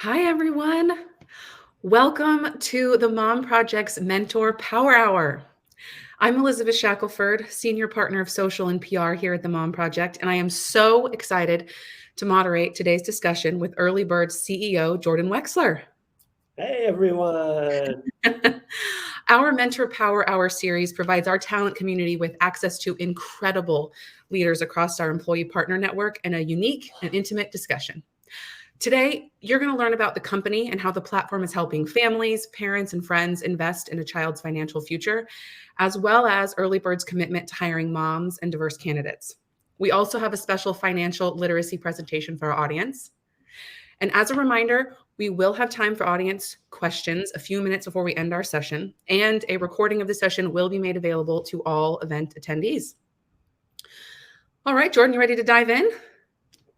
Hi, everyone. Welcome to the Mom Project's Mentor Power Hour. I'm Elizabeth Shackelford, Senior Partner of Social and PR here at the Mom Project, and I am so excited to moderate today's discussion with EarlyBird CEO Jordan Wexler. Hey, everyone. Our Mentor Power Hour series provides our talent community with access to incredible leaders across our employee partner network and a unique and intimate discussion. Today, you're going to learn about the company and how the platform is helping families, parents, and friends invest in a child's financial future, as well as EarlyBird's commitment to hiring moms and diverse candidates. We also have a special financial literacy presentation for our audience. And as a reminder, we will have time for audience questions a few minutes before we end our session, and a recording of the session will be made available to all event attendees. All right, Jordan, you ready to dive in?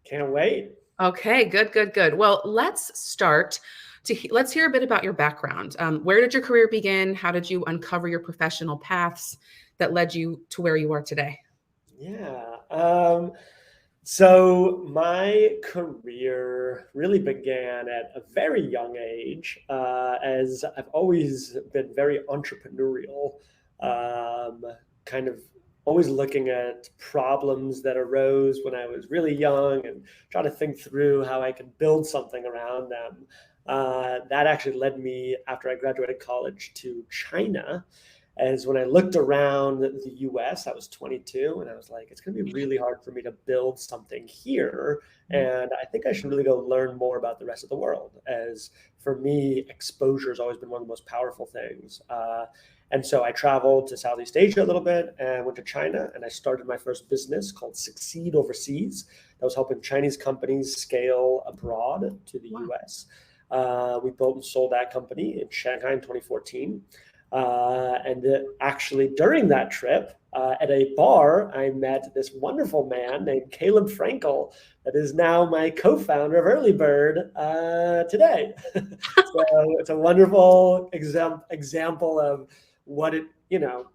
Can't wait. Okay, good. Well, let's start. Let's hear a bit about your background. Where did your career begin? How did you uncover your professional paths that led you to where you are today? Yeah. So my career really began at a very young age, as I've always been very entrepreneurial, kind of always looking at problems that arose when I was really young and trying to think through how I could build something around them. That actually led me, after I graduated college, to China. As when I looked around the US, I was 22, and I was like, it's going to be really hard for me to build something here. And I think I should really go learn more about the rest of the world. As for me, exposure has always been one of the most powerful things. And so I traveled to Southeast Asia a little bit and went to China, and I started my first business called Succeed Overseas. That was helping Chinese companies scale abroad to the US. We built and sold that company in Shanghai in 2014. Actually, during that trip, at a bar, I met this wonderful man named Caleb Frankel that is now my co-founder of EarlyBird today. So it's a wonderful example of what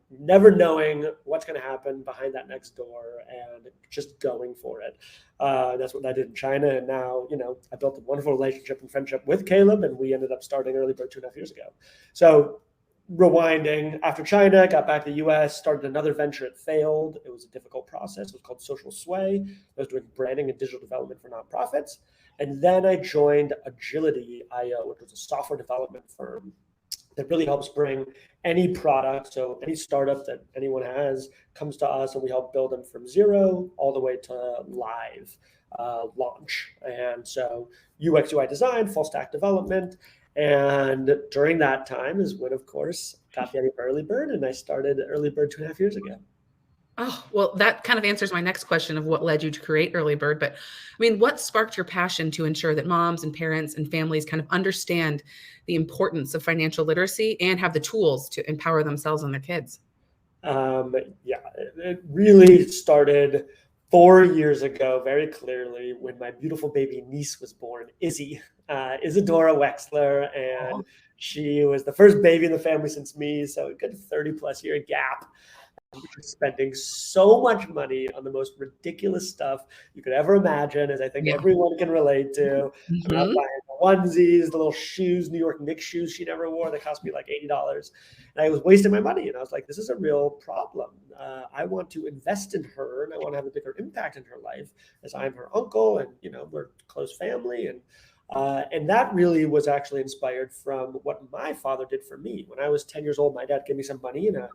never knowing what's going to happen behind that next door and just going for it. That's what I did in China. And now, I built a wonderful relationship and friendship with Caleb, and we ended up starting EarlyBird 2.5 years ago. So rewinding, after China, got back to the US, started another venture. It failed. It was a difficult process. It was called Social Sway. I was doing branding and digital development for nonprofits. And then I joined Agility.io, which was a software development firm that really helps bring any product, so any startup that anyone has, comes to us, and we help build them from zero all the way to live launch. And so UX, UI design, full stack development. And during that time is when, of course, got the idea for EarlyBird, and I started EarlyBird 2.5 years ago. Oh, well, that kind of answers my next question of what led you to create EarlyBird. But I mean, what sparked your passion to ensure that moms and parents and families kind of understand the importance of financial literacy and have the tools to empower themselves and their kids? It really started 4 years ago, very clearly, when my beautiful baby niece was born, Isadora Wexler, and she was the first baby in the family since me, so a good 30 plus year gap. We were spending so much money on the most ridiculous stuff you could ever imagine, as I think everyone can relate to. I'm not buying the onesies, the little shoes, New York Knicks shoes she never wore that cost me like $80. And I was wasting my money. And I was like, this is a real problem. I want to invest in her, and I want to have a bigger impact in her life, as I'm her uncle, and we're close family. And that really was actually inspired from what my father did for me. When I was 10 years old, my dad gave me some money in an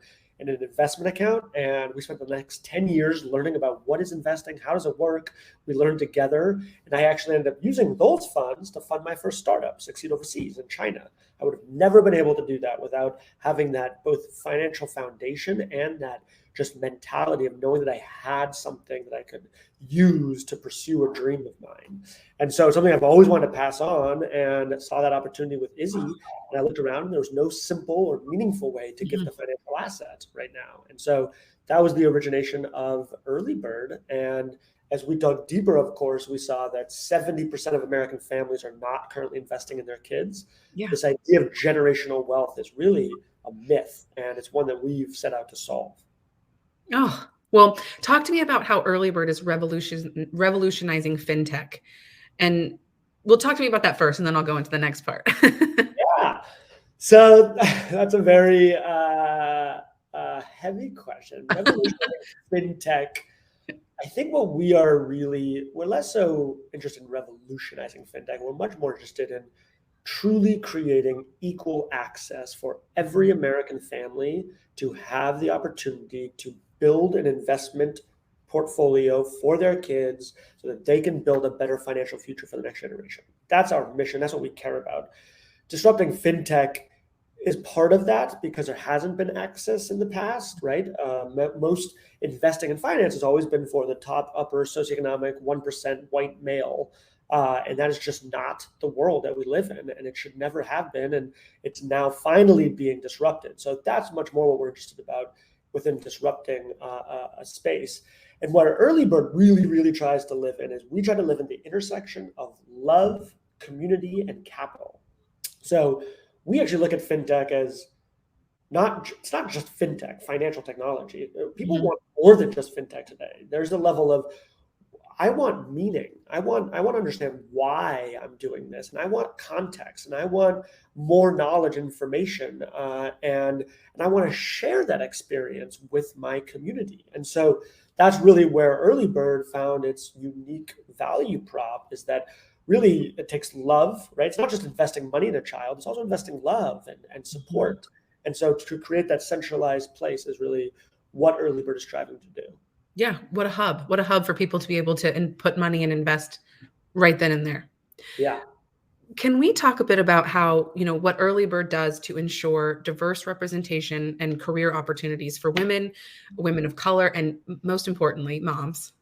investment account, and we spent the next 10 years learning about what is investing, how does it work. We learned together, and I actually ended up using those funds to fund my first startup, Succeed Overseas in China. I would have never been able to do that without having that both financial foundation and that just mentality of knowing that I had something that I could use to pursue a dream of mine. And so something I've always wanted to pass on, and saw that opportunity with Izzy. And I looked around, and there was no simple or meaningful way to get the financial assets right now. And so that was the origination of EarlyBird. And as we dug deeper, of course, we saw that 70% of American families are not currently investing in their kids. This idea of generational wealth is really a myth, and it's one that we've set out to solve. Oh, well, talk to me about how EarlyBird is revolutionizing fintech. And Well, talk to me about that first, and then I'll go into the next part. Yeah. So that's a very heavy question. Revolutionizing fintech. I think what we're less so interested in revolutionizing fintech. We're much more interested in truly creating equal access for every American family to have the opportunity to build an investment portfolio for their kids so that they can build a better financial future for the next generation. That's our mission. That's what we care about. Disrupting fintech is part of that because there hasn't been access in the past, right? Most investing in finance has always been for the top upper socioeconomic 1% white male. And that is just not the world that we live in, and it should never have been. And it's now finally being disrupted. So that's much more what we're interested about within disrupting a space. And what EarlyBird really, really tries to live in is we try to live in the intersection of love, community, and capital. So we actually look at fintech as it's not just fintech, financial technology. People want more than just fintech today. There's a level of I want meaning. I want to understand why I'm doing this, and I want context, and I want more knowledge, information, and I want to share that experience with my community. And so that's really where EarlyBird found its unique value prop, is that really it takes love, right? It's not just investing money in a child, it's also investing love and support. And so to create that centralized place is really what EarlyBird is striving to do. Yeah, what a hub for people to be able to put money and invest right then and there. Yeah. Can we talk a bit about how, what EarlyBird does to ensure diverse representation and career opportunities for women of color, and most importantly, moms?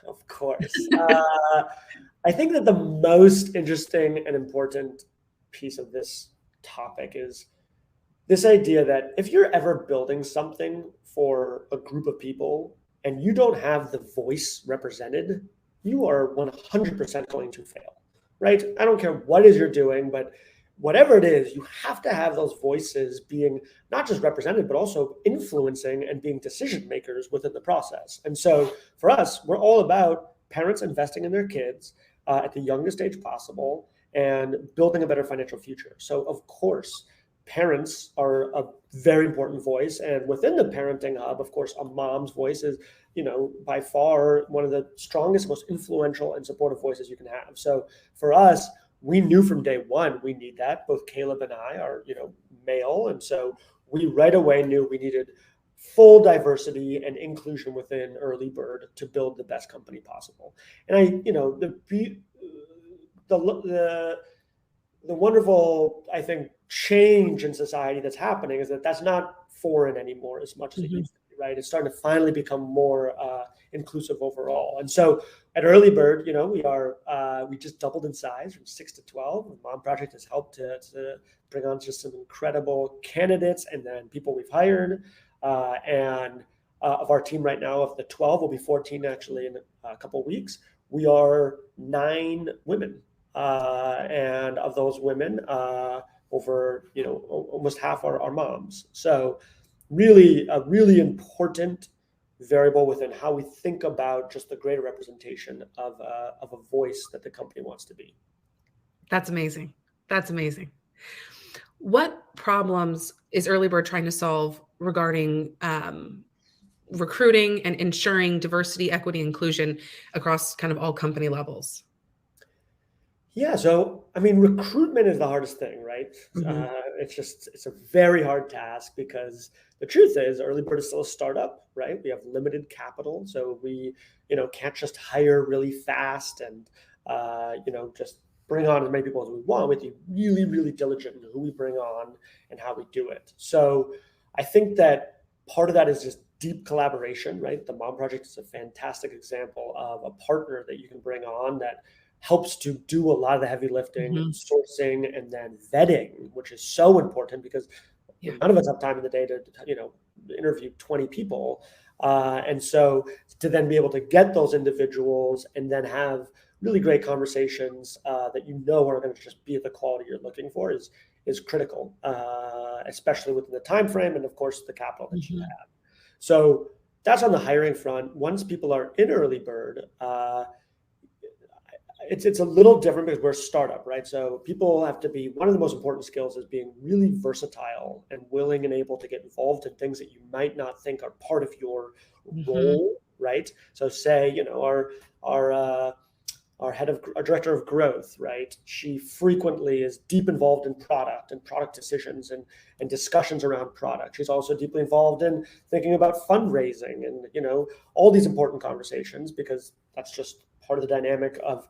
Of course. I think that the most interesting and important piece of this topic is this idea that if you're ever building something for a group of people and you don't have the voice represented, you are 100% going to fail, right? I don't care what it is you're doing, but whatever it is, you have to have those voices being not just represented, but also influencing and being decision makers within the process. And so for us, we're all about parents investing in their kids at the youngest age possible and building a better financial future. So of course, parents are a very important voice, and within the parenting hub, of course, a mom's voice is, by far one of the strongest, most influential and supportive voices you can have. So for us, we knew from day one we need that. Both Caleb and I are, male, and so we right away knew we needed full diversity and inclusion within EarlyBird to build the best company possible. And the wonderful, I think, change in society that's happening is that that's not foreign anymore as much as it used to be, right? It's starting to finally become more inclusive overall. And so at EarlyBird, we just doubled in size from 6 to 12. The Mom Project has helped to bring on just some incredible candidates and then people we've hired. Of our team right now, of the 12, will be 14 actually in a couple of weeks. We are 9 women. And of those women, over almost half are moms. So really a really important variable within how we think about just the greater representation of a voice that the company wants to be. That's amazing. That's amazing. What problems is EarlyBird trying to solve regarding recruiting and ensuring diversity, equity, inclusion across kind of all company levels? Yeah, so recruitment is the hardest thing, right? It's a very hard task because the truth is EarlyBird is still a startup, right? We have limited capital, so we can't just hire really fast and just bring on as many people as we want. We have to be really, really diligent in who we bring on and how we do it. So I think that part of that is just deep collaboration, right? The Mom Project is a fantastic example of a partner that you can bring on that helps to do a lot of the heavy lifting, sourcing, and then vetting, which is so important because none of us have time in the day to interview 20 people. And so to then be able to get those individuals and then have really great conversations that are going to just be at the quality you're looking for is critical, especially within the time frame and of course the capital that you have. So that's on the hiring front. Once people are in EarlyBird, it's a little different because we're a startup, right? So people have to be, one of the most important skills is being really versatile and willing and able to get involved in things that you might not think are part of your Mhm. role, right? So say, our our director of growth, right? She frequently is deep involved in product and product decisions and discussions around product. She's also deeply involved in thinking about fundraising and, all these important conversations, because that's just part of the dynamic of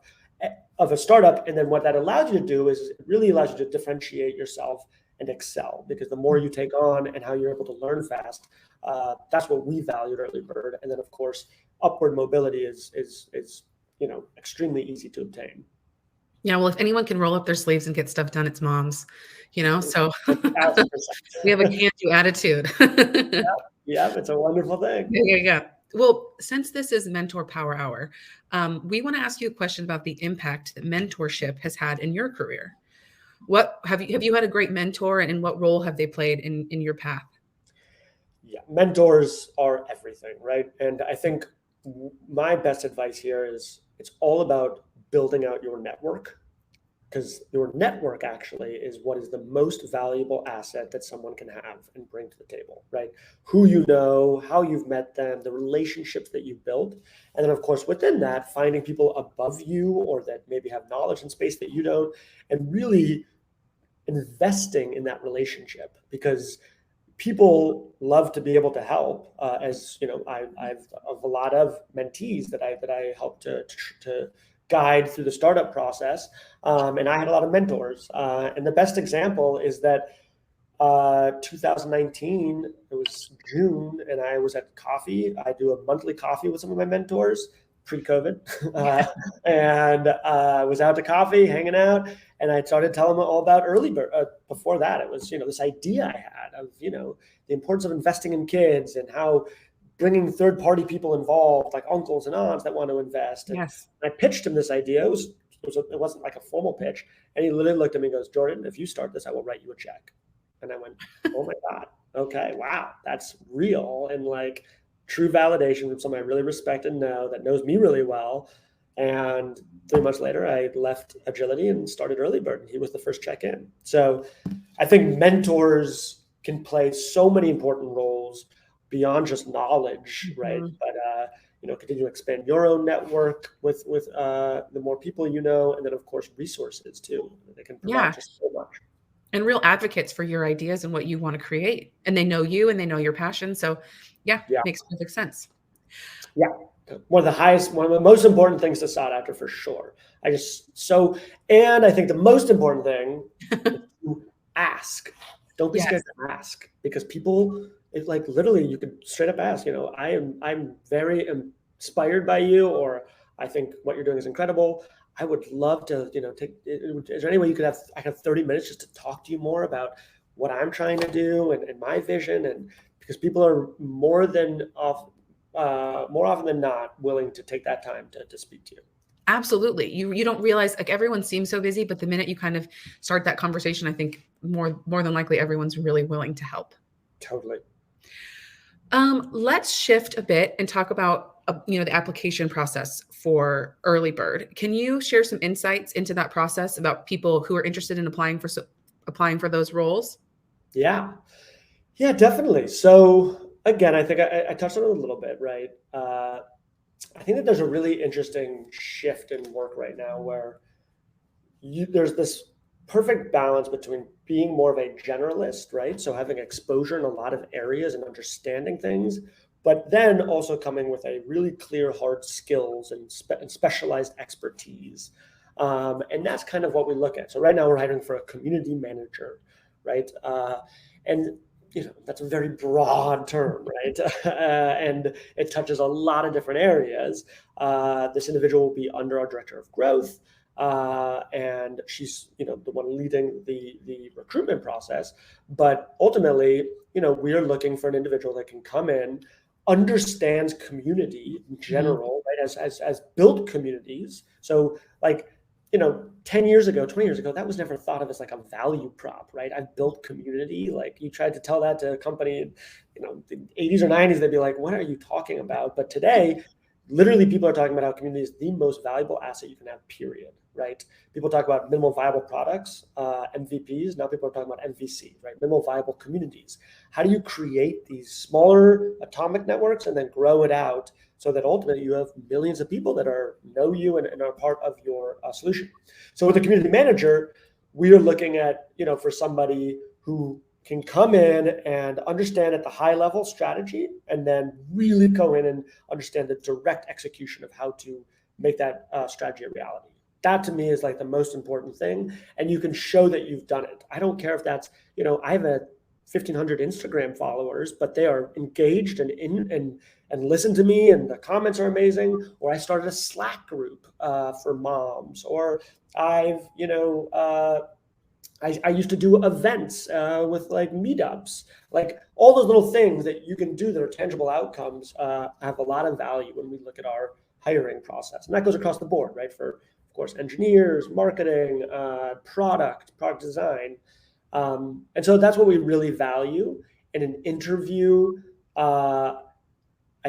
a startup. And then what that allows you to do is it really allows you to differentiate yourself and excel, because the more you take on and how you're able to learn fast, that's what we value at EarlyBird. And then of course, upward mobility is extremely easy to obtain. Yeah, well, if anyone can roll up their sleeves and get stuff done, it's moms, so 1,000%. we have a can-do attitude. Yeah, it's a wonderful thing. Yeah. Well, since this is Mentor Power Hour, we want to ask you a question about the impact that mentorship has had in your career. What have you had a great mentor, and what role have they played in your path? Yeah, mentors are everything, right? And I think my best advice here is it's all about building out your network, because your network actually is what is the most valuable asset that someone can have and bring to the table, right? Who you know, how you've met them, the relationships that you build. And then, of course, within that, finding people above you or that maybe have knowledge in space that you don't, and really investing in that relationship, because people love to be able to help. As you know, I've a lot of mentees that I help to guide through the startup process, and I had a lot of mentors. And the best example is that 2019, it was June, and I was at coffee. I do a monthly coffee with some of my mentors pre-COVID, and was out to coffee, hanging out, and I started telling them all about EarlyBird. Before that, it was this idea I had of the importance of investing in kids and how bringing third-party people involved, like uncles and aunts that want to invest. And Yes. I pitched him this idea. It wasn't like a formal pitch, and he literally looked at me and goes, "Jordan, if you start this, I will write you a check." And I went, "Oh my God, okay, wow, that's real." And like true validation from someone I really respect and know that knows me really well. And 3 months later, I left Agility and started EarlyBird, and he was the first check in. So I think mentors can play so many important roles beyond just knowledge, right? Mhm. But continue to expand your own network with the more people you know, and then of course resources too. They can provide Yeah. just so much. And real advocates for your ideas and what you want to create. And they know you and they know your passion. So yeah, Yeah. makes perfect sense. Yeah. One of the most important things to sought after for sure. And I think the most important thing is to ask. Don't be scared to ask, because people, it's like literally you could straight up ask, I'm very inspired by you, or I think what you're doing is incredible. I would love to, is there any way I have 30 minutes just to talk to you more about what I'm trying to do and my vision? And because people are more often than not willing to take that time to speak to you. Absolutely. You don't realize, like, everyone seems so busy, but the minute you kind of start that conversation, I think more than likely everyone's really willing to help. Totally. Let's shift a bit and talk about the application process for EarlyBird. Can you share some insights into that process about people who are interested in applying for those roles? Yeah, definitely. So again, I think I touched on it a little bit, right? I think that there's a really interesting shift in work right now where there's this perfect balance between being more of a generalist, right? So having exposure in a lot of areas and understanding things, but then also coming with a really clear hard skills and specialized expertise. And that's kind of what we look at. So right now we're hiring for a community manager, right? And that's a very broad term, right? And it touches a lot of different areas. This individual will be under our director of growth. And she's the one leading the recruitment process. But ultimately, we are looking for an individual that can come in, understands community in general, right? As built communities. So like 10 years ago, 20 years ago, that was never thought of as like a value prop, right? I've built community. Like you tried to tell that to a company in the 80s or 90s, they'd be like, what are you talking about? But today, literally people are talking about how community is the most valuable asset you can have, period, right? People talk about minimal viable products, MVPs. Now people are talking about MVC, right? Minimal viable communities. How do you create these smaller atomic networks and then grow it out so that ultimately you have millions of people that know you and are part of your solution? So with a community manager, we are looking at, for somebody who can come in and understand at the high level strategy and then really go in and understand the direct execution of how to make that strategy a reality. That to me is like the most important thing. And you can show that you've done it. I don't care if that's, I have 1,500 Instagram followers, but they are engaged and listen to me and the comments are amazing. Or I started a Slack group for moms, or I've, I used to do events with like meetups, like all those little things that you can do that are tangible outcomes have a lot of value when we look at our hiring process. And that goes across the board, right? For, of course, engineers, marketing, product design. And so that's what we really value in an interview. I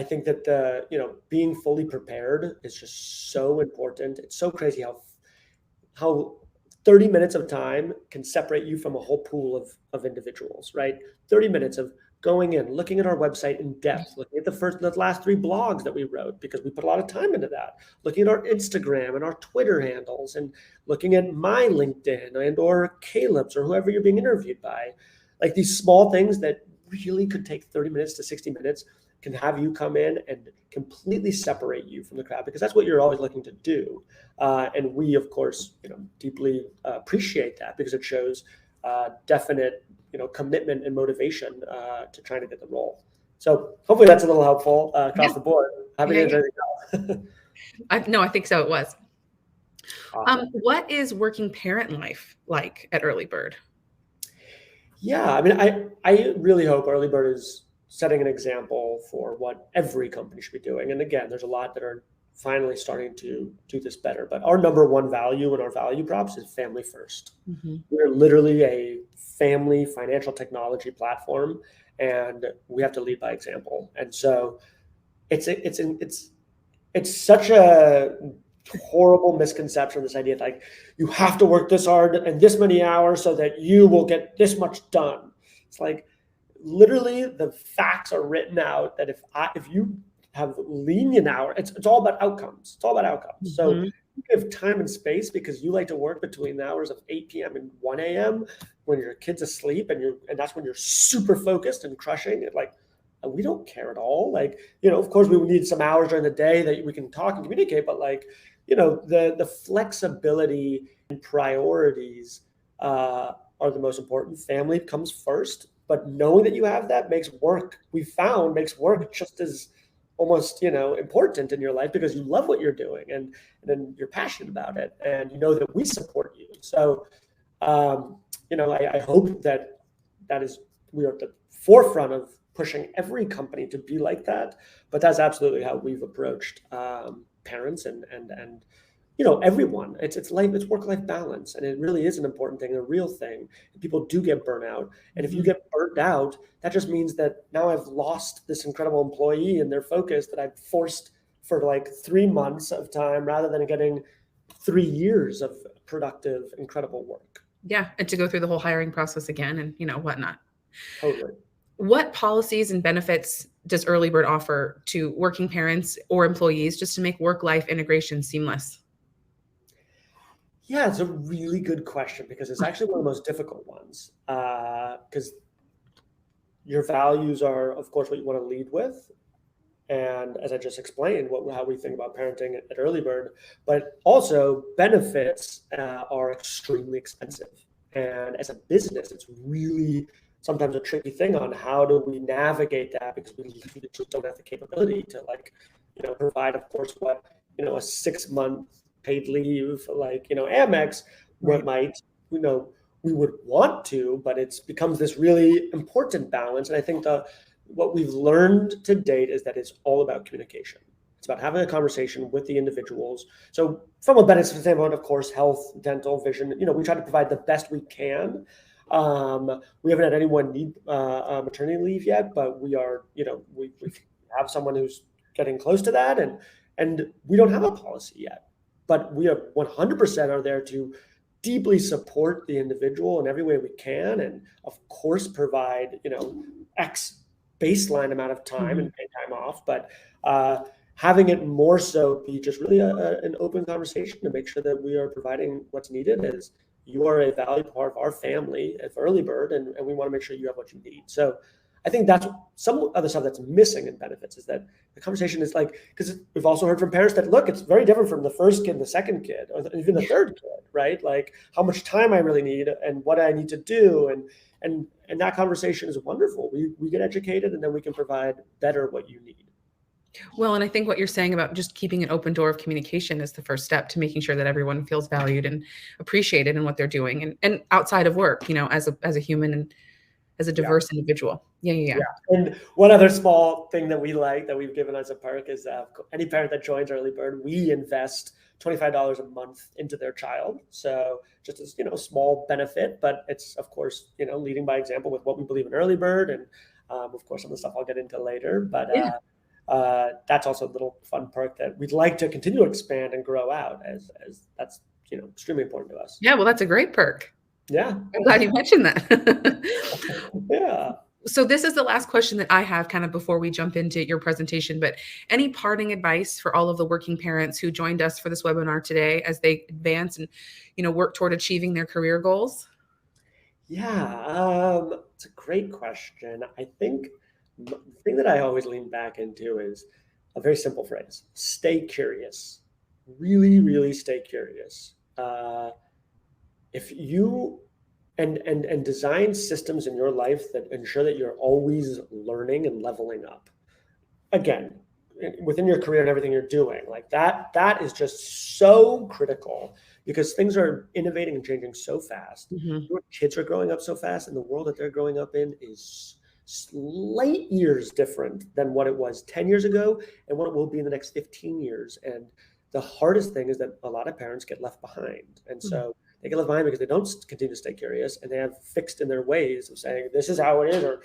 think that being fully prepared is just so important. It's so crazy how 30 minutes of time can separate you from a whole pool of individuals, right? 30 minutes of going in, looking at our website in depth, looking at the last 3 blogs that we wrote, because we put a lot of time into that, looking at our Instagram and our Twitter handles, and looking at my LinkedIn and or Caleb's or whoever you're being interviewed by. Like these small things that really could take 30 minutes to 60 minutes can have you come in and completely separate you from the crowd, because that's what you're always looking to do. And we, of course, deeply appreciate that, because it shows definite, commitment and motivation to trying to get the role. So hopefully that's a little helpful across the board. Happy to answer anything else. No, I think so. It was. Awesome. What is working parent life like at EarlyBird? Yeah, I mean, I really hope EarlyBird is setting an example for what every company should be doing. And again, there's a lot that are finally starting to do this better. But our number one value in our value props is family first. Mm-hmm. We're literally a family financial technology platform, and we have to lead by example. And so it's such a horrible misconception, this idea that like you have to work this hard and this many hours so that you will get this much done. It's like literally the facts are written out that if you have lenient hours, it's all about outcomes. It's all about outcomes. So you give time and space because you like to work between the hours of 8 p.m. and 1 a.m. when your kid's asleep, and that's when you're super focused and crushing it. Like, we don't care at all. Like, of course we need some hours during the day that we can talk and communicate, but like, the flexibility and priorities are the most important. Family comes first, but knowing that you have that makes work just as almost, important in your life, because you love what you're doing and then you're passionate about it, and that we support you. So, I hope that we are at the forefront of pushing every company to be like that. But that's absolutely how we've approached parents and everyone. It's work-life balance, and it really is an important thing, a real thing. People do get burnout, and if you get burnt out, that just means that now I've lost this incredible employee and their focus that I've forced for like 3 months of time rather than getting 3 years of productive, incredible work. Yeah, and to go through the whole hiring process again and whatnot. Totally. What policies and benefits does EarlyBird offer to working parents or employees just to make work-life integration seamless? Yeah, it's a really good question, because it's actually one of the most difficult ones, because your values are, of course, what you want to lead with. And as I just explained, how we think about parenting at EarlyBird, but also benefits are extremely expensive. And as a business, it's really sometimes a tricky thing on how do we navigate that, because we literally just don't have the capability to provide, of course, what, a 6-month paid leave, like, Amex, what might, we would want to, but it becomes this really important balance. And I think what we've learned to date is that it's all about communication. It's about having a conversation with the individuals. So from a benefit standpoint, of course, health, dental, vision, we try to provide the best we can. We haven't had anyone need maternity leave yet, but we are, we have someone who's getting close to that. And And we don't have a policy yet, but we are 100% are there to deeply support the individual in every way we can. And of course, provide, X baseline amount of time and pay time off, but having it more so be just really an open conversation to make sure that we are providing what's needed as you are a valuable part of our family at EarlyBird, and we want to make sure you have what you need. So I think that's some other stuff that's missing in benefits, is that the conversation is like, because we've also heard from parents that, look, it's very different from the first kid and the second kid, or even the third kid, right? Like how much time I really need and what I need to do. And that conversation is wonderful. We get educated, and then we can provide better what you need. Well, and I think what you're saying about just keeping an open door of communication is the first step to making sure that everyone feels valued and appreciated in what they're doing, and outside of work, as a human and as a diverse individual. Yeah. And one other small thing that we like, that we've given as a perk, is any parent that joins EarlyBird, we invest $25 a month into their child. So just as, small benefit, but it's, of course, leading by example with what we believe in EarlyBird, and of course, some of the stuff I'll get into later. But that's also a little fun perk that we'd like to continue to expand and grow out, as that's extremely important to us. Yeah, well, that's a great perk. Yeah, I'm glad you mentioned that. Yeah. So this is the last question that I have kind of before we jump into your presentation, but any parting advice for all of the working parents who joined us for this webinar today as they advance and, work toward achieving their career goals? Yeah, it's a great question. I think the thing that I always lean back into is a very simple phrase: stay curious. Really, really stay curious. If you and design systems in your life that ensure that you're always learning and leveling up. Again, within your career and everything you're doing, like that is just so critical, because things are innovating and changing so fast. Your kids are growing up so fast, and the world that they're growing up in is light years different than what it was 10 years ago and what it will be in the next 15 years. And the hardest thing is that a lot of parents get left behind. And so they get left behind because they don't continue to stay curious, and they have fixed in their ways of saying, this is how it is, or,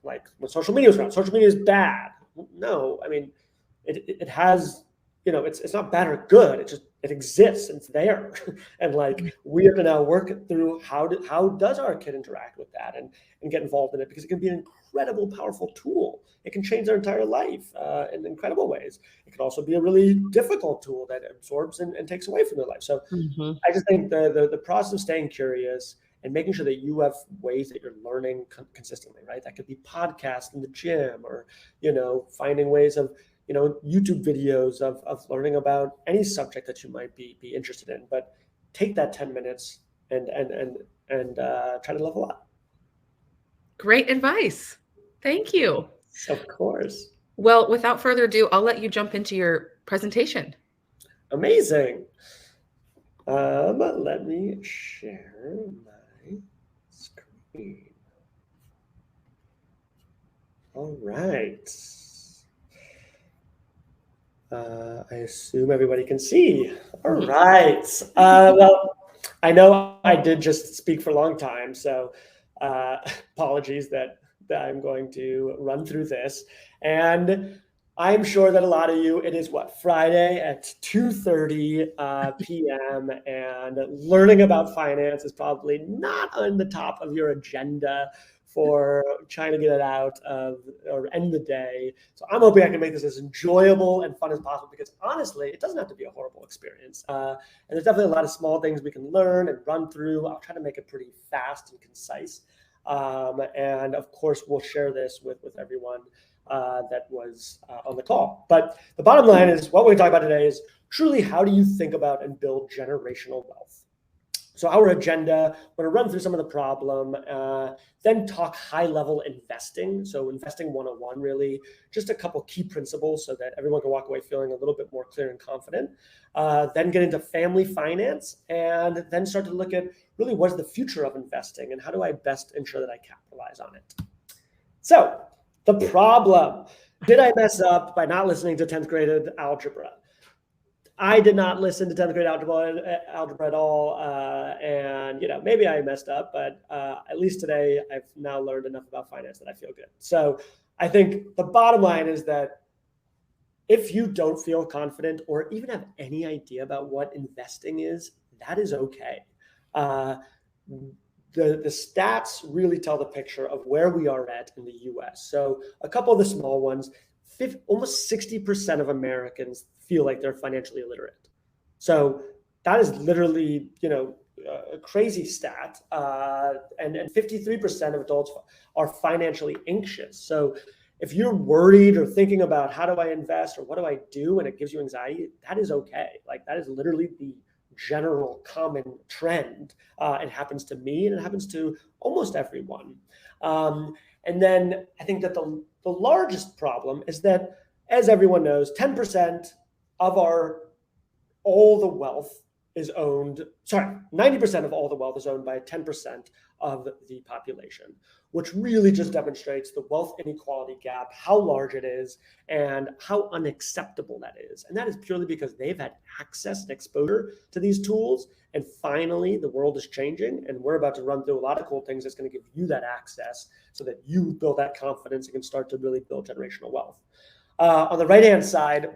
like when social media was around, social media is bad. No, I mean, it has, it's not bad or good. It exists, and it's there. And like, we have to now work through how does our kid interact with that and get involved in it, because it can be an incredible, powerful tool. It can change their entire life in incredible ways. It can also be a really difficult tool that absorbs and takes away from their life. So I just think the process of staying curious and making sure that you have ways that you're learning consistently, right? That could be podcasts in the gym, or, finding ways of, YouTube videos of learning about any subject that you might be interested in. But take that 10 minutes and try to level up. Great advice. Thank you. Of course. Well, without further ado, I'll let you jump into your presentation. Amazing. Let me share my screen. All right. I assume everybody can see. All right. Well, I know I did just speak for a long time, so apologies that I'm going to run through this. And I'm sure that a lot of you, it is Friday at 2:30 p.m. and learning about finance is probably not on the top of your agenda for trying to get it out of or end the day. So I'm hoping I can make this as enjoyable and fun as possible, because honestly, it doesn't have to be a horrible experience. And there's definitely a lot of small things we can learn and run through. I'll try to make it pretty fast and concise. And of course, we'll share this with everyone that was on the call. But the bottom line is, what we're talking about today is truly, how do you think about and build generational wealth? So our agenda, we're going to run through some of the problem, then talk high-level investing. So investing 101, really, just a couple key principles so that everyone can walk away feeling a little bit more clear and confident. Then get into family finance, and then start to look at really what's the future of investing and how do I best ensure that I capitalize on it. So the problem: did I mess up by not listening to 10th grade algebra? I did not listen to 10th grade algebra at all. And, maybe I messed up, but at least today I've now learned enough about finance that I feel good. So I think the bottom line is that if you don't feel confident or even have any idea about what investing is, that is okay. The stats really tell the picture of where we are at in the US. So a couple of the small ones, almost 60% of Americans feel like they're financially illiterate. So that is literally, a crazy stat. And 53% of adults are financially anxious. So if you're worried or thinking about how do I invest or what do I do, and it gives you anxiety, that is okay. Like that is literally the general common trend. It happens to me and it happens to almost everyone. And then I think that the largest problem is that, as everyone knows, 10% of all the wealth is owned, 90% of all the wealth is owned by 10% of the population, which really just demonstrates the wealth inequality gap, how large it is, and how unacceptable that is. And that is purely because they've had access and exposure to these tools. And finally, the world is changing, and we're about to run through a lot of cool things that's going to give you that access so that you build that confidence and can start to really build generational wealth. On the right-hand side,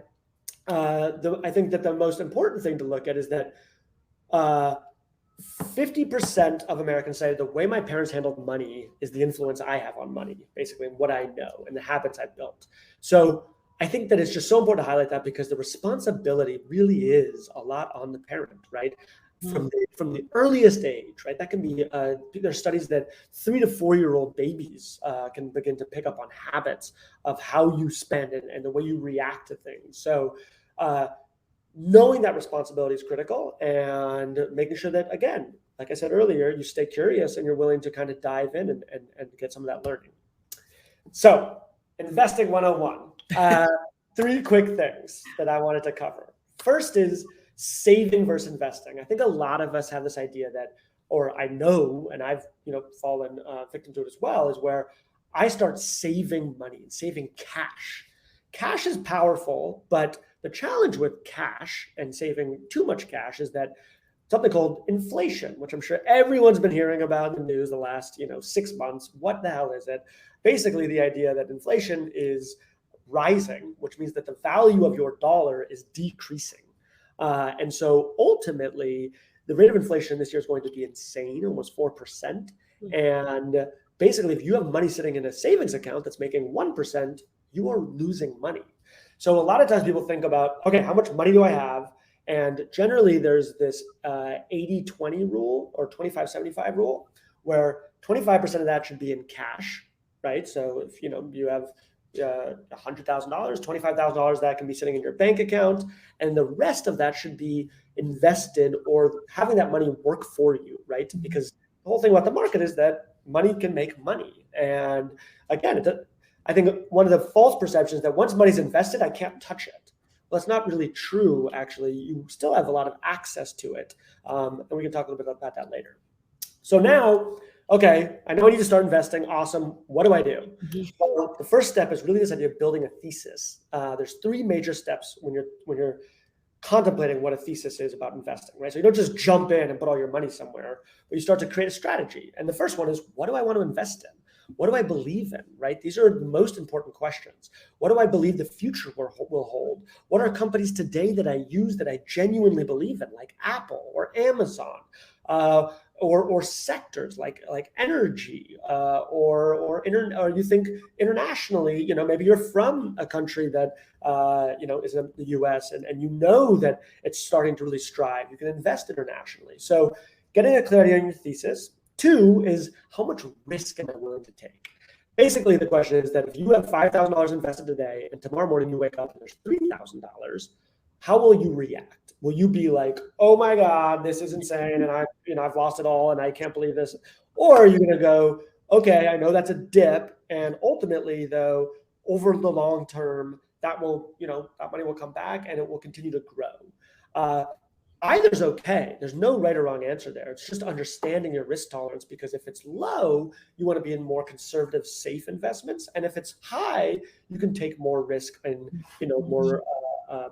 I think that the most important thing to look at is that 50% of Americans say the way my parents handled money is the influence I have on money, basically, and what I know and the habits I've built. So I think that it's just so important to highlight that because the responsibility really is a lot on the parent, right? From the earliest age, right? That can be, there's studies that 3 to 4 year old babies can begin to pick up on habits of how you spend and the way you react to things. So knowing that responsibility is critical, and making sure that, again, like I said earlier, you stay curious and you're willing to kind of dive in and get some of that learning. So investing 101, 3 quick things that I wanted to cover. First is saving versus investing. I think a lot of us have this idea that, or I know, and I've fallen victim to it as well, is where I start saving money and saving cash. Cash is powerful, but the challenge with cash and saving too much cash is that something called inflation, which I'm sure everyone's been hearing about in the news the last 6 months. What the hell is it? Basically, the idea that inflation is rising, which means that the value of your dollar is decreasing. And so ultimately, the rate of inflation this year is going to be insane, almost 4%. And basically, if you have money sitting in a savings account that's making 1%, you are losing money. So a lot of times people think about, okay, how much money do I have? And generally there's this 80-20 rule or 25-75 rule, where 25% of that should be in cash, right? So if you have $100,000, $25,000 that can be sitting in your bank account, and the rest of that should be invested or having that money work for you, right? Because the whole thing about the market is that money can make money. And again, I think one of the false perceptions that once money's invested, I can't touch it. Well, that's not really true, actually. You still have a lot of access to it. And we can talk a little bit about that later. So now, okay, I know I need to start investing. Awesome. What do I do? Well, the first step is really this idea of building a thesis. There's 3 major steps when you're contemplating what a thesis is about investing, right? So you don't just jump in and put all your money somewhere, but you start to create a strategy. And the first one is, what do I want to invest in? What do I believe in, right? These are the most important questions. What do I believe the future will hold? What are companies today that I use that I genuinely believe in, like Apple or Amazon, or sectors like energy, or you think internationally, maybe you're from a country that is in the US and that it's starting to really strive. You can invest internationally. So getting a clarity on your thesis. 2 is, how much risk am I willing to take? Basically, the question is that if you have $5,000 invested today and tomorrow morning you wake up and there's $3,000, how will you react? Will you be like, oh my God, this is insane, and I've lost it all and I can't believe this? Or are you going to go, okay, I know that's a dip, and ultimately, though, over the long term, that money will come back and it will continue to grow. Either's okay. There's no right or wrong answer there. It's just understanding your risk tolerance, because if it's low, you want to be in more conservative, safe investments. And if it's high, you can take more risk and, more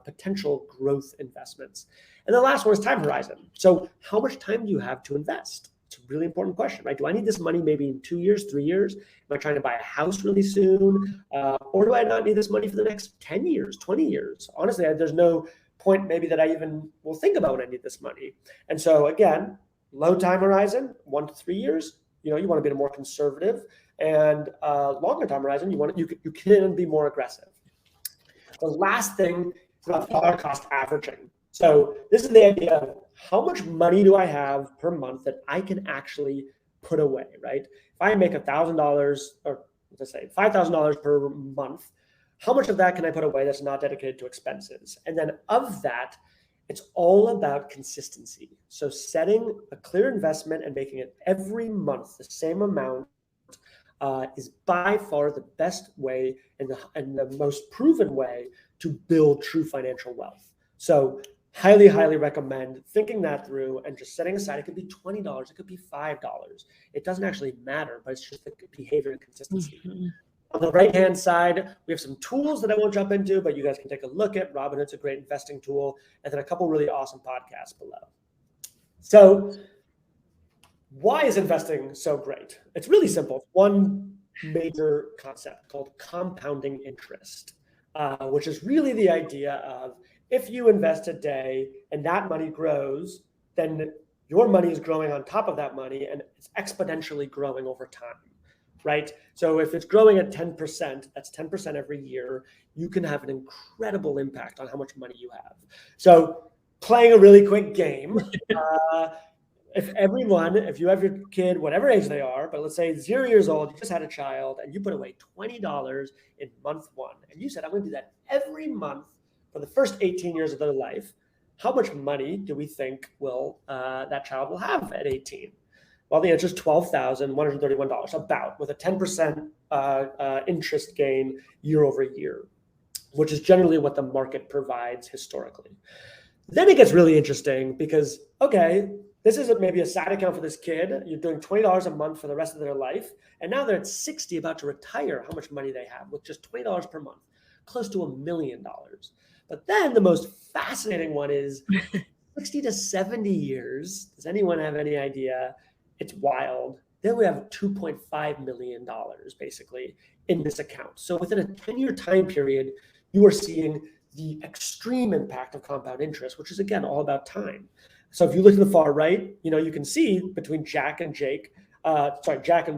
potential growth investments. And the last one is time horizon. So how much time do you have to invest? It's a really important question, right? Do I need this money maybe in 2 years, 3 years? Am I trying to buy a house really soon? Or do I not need this money for the next 10 years, 20 years? Honestly, there's no point maybe that I even will think about when I need this money. And so again, low time horizon, 1 to 3 years, you want to be more conservative, and longer time horizon, you can be more aggressive. The last thing is about dollar cost averaging. So this is the idea of how much money do I have per month that I can actually put away, right? If I make $1,000, or let's say $5,000 per month, how much of that can I put away that's not dedicated to expenses? And then of that, it's all about consistency. So setting a clear investment and making it every month the same amount is by far the best way and the most proven way to build true financial wealth. So highly, highly recommend thinking that through and just setting aside. It could be $20, it could be $5. It doesn't actually matter, but it's just the behavior and consistency. Mm-hmm. On the right-hand side, we have some tools that I won't jump into, but you guys can take a look at. Robinhood's a great investing tool, and then a couple really awesome podcasts below. So why is investing so great? It's really simple. One major concept called compounding interest, which is really the idea of if you invest today and that money grows, then your money is growing on top of that money, and it's exponentially growing over time. Right? So if it's growing at 10%, that's 10% every year, you can have an incredible impact on how much money you have. So playing a really quick game, if you have your kid, whatever age they are, but let's say 0 years old, you just had a child, and you put away $20 in month 1, and you said, I'm going to do that every month for the first 18 years of their life, how much money do we think that child will have at 18? Well, the answer is $12,131, about, with a 10% interest gain year over year, which is generally what the market provides historically. Then it gets really interesting because, okay, this is maybe a side account for this kid. You're doing $20 a month for the rest of their life. And now they're at 60, about to retire, how much money they have with just $20 per month, close to $1 million. But then the most fascinating one is 60 to 70 years. Does anyone have any idea? It's wild. Then we have $2.5 million basically in this account. So within a 10-year time period, you are seeing the extreme impact of compound interest, which is again all about time. So if you look to the far right, you can see between Jack and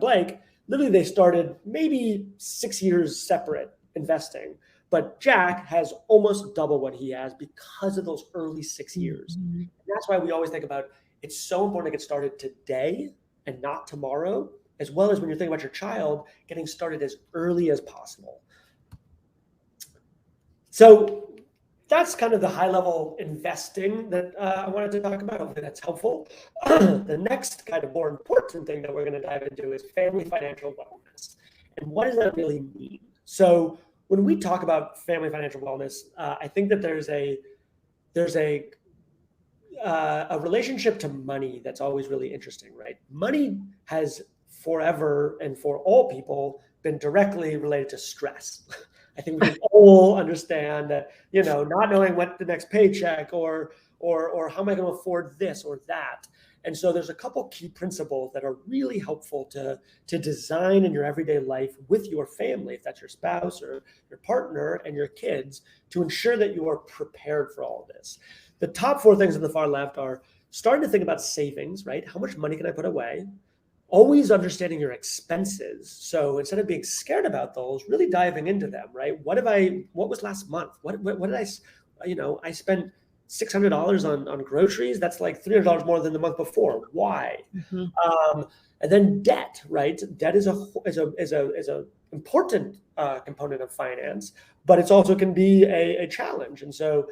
Blake, literally they started maybe 6 years separate investing, but Jack has almost double what he has because of those early 6 years. Mm-hmm. And that's why we always think about it's so important to get started today and not tomorrow, as well as when you're thinking about your child, getting started as early as possible. So that's kind of the high-level investing that I wanted to talk about. Hopefully that's helpful. The next kind of more important thing that we're going to dive into is family financial wellness. And what does that really mean? So when we talk about family financial wellness, I think that there's a relationship to money that's always really interesting, right? Money has forever and for all people been directly related to stress. I think we can all understand that, not knowing what the next paycheck or how am I going to afford this or that. And so there's a couple key principles that are really helpful to design in your everyday life with your family, if that's your spouse or your partner and your kids, to ensure that you are prepared for all of this. The top 4 things on the far left are starting to think about savings, right? How much money can I put away? Always understanding your expenses. So instead of being scared about those, really diving into them, right? What was last month? What did I spent $600 on groceries. That's like $300 more than the month before. Why? Mm-hmm. And then debt, right? Debt is a important component of finance, but it's also can be a challenge. And so,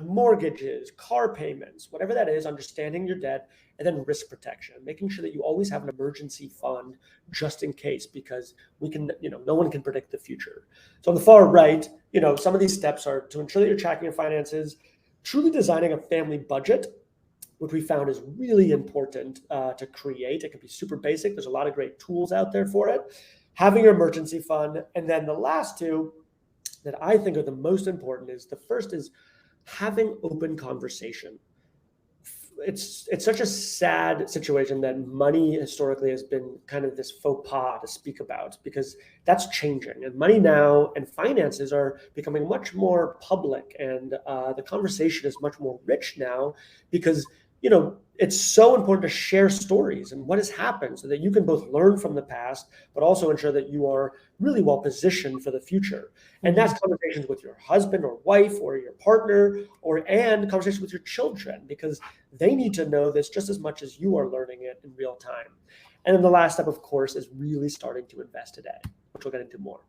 mortgages, car payments, whatever that is, understanding your debt, and then risk protection, making sure that you always have an emergency fund just in case, because no one can predict the future. So on the far right, some of these steps are to ensure that you're tracking your finances, truly designing a family budget, which we found is really important to create. It can be super basic. There's a lot of great tools out there for it. Having your emergency fund. And then the last 2 that I think are the most important is, the first is having open conversation. it's such a sad situation that money historically has been kind of this faux pas to speak about, because that's changing, and money now and finances are becoming much more public, and the conversation is much more rich now, because it's so important to share stories and what has happened so that you can both learn from the past, but also ensure that you are really well positioned for the future. And that's conversations with your husband or wife or your partner, and conversations with your children, because they need to know this just as much as you are learning it in real time. And then the last step, of course, is really starting to invest today, which we'll get into more.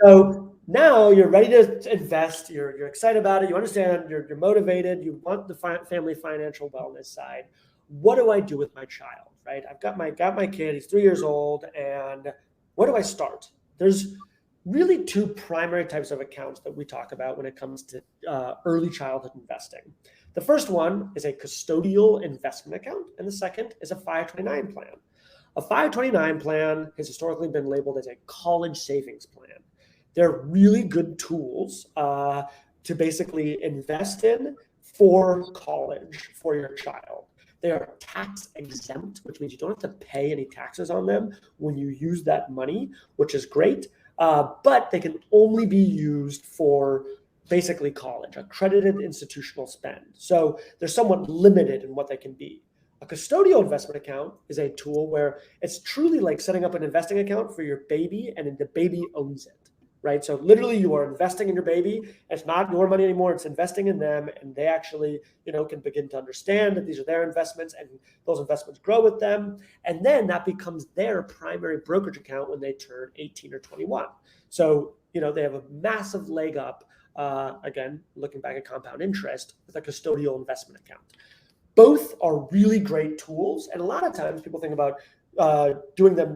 So now you're ready to invest. You're excited about it. You understand. You're motivated. You want the family financial wellness side. What do I do with my child? Right? I've got my kid. He's 3 years old, and where do I start? There's really two primary types of accounts that we talk about when it comes to early childhood investing. The first one is a custodial investment account, and the second is a 529 plan. A 529 plan has historically been labeled as a college savings plan. They're really good tools to basically invest in for college for your child. They are tax exempt, which means you don't have to pay any taxes on them when you use that money, which is great. But they can only be used for basically college, accredited institutional spend. So they're somewhat limited in what they can be. A custodial investment account is a tool where it's truly like setting up an investing account for your baby, and the baby owns it, right? So literally you are investing in your baby. It's not your money anymore. It's investing in them, and they actually, can begin to understand that these are their investments, and those investments grow with them. And then that becomes their primary brokerage account when they turn 18 or 21. So, they have a massive leg up, again, looking back at compound interest, with a custodial investment account. Both are really great tools, and a lot of times people think about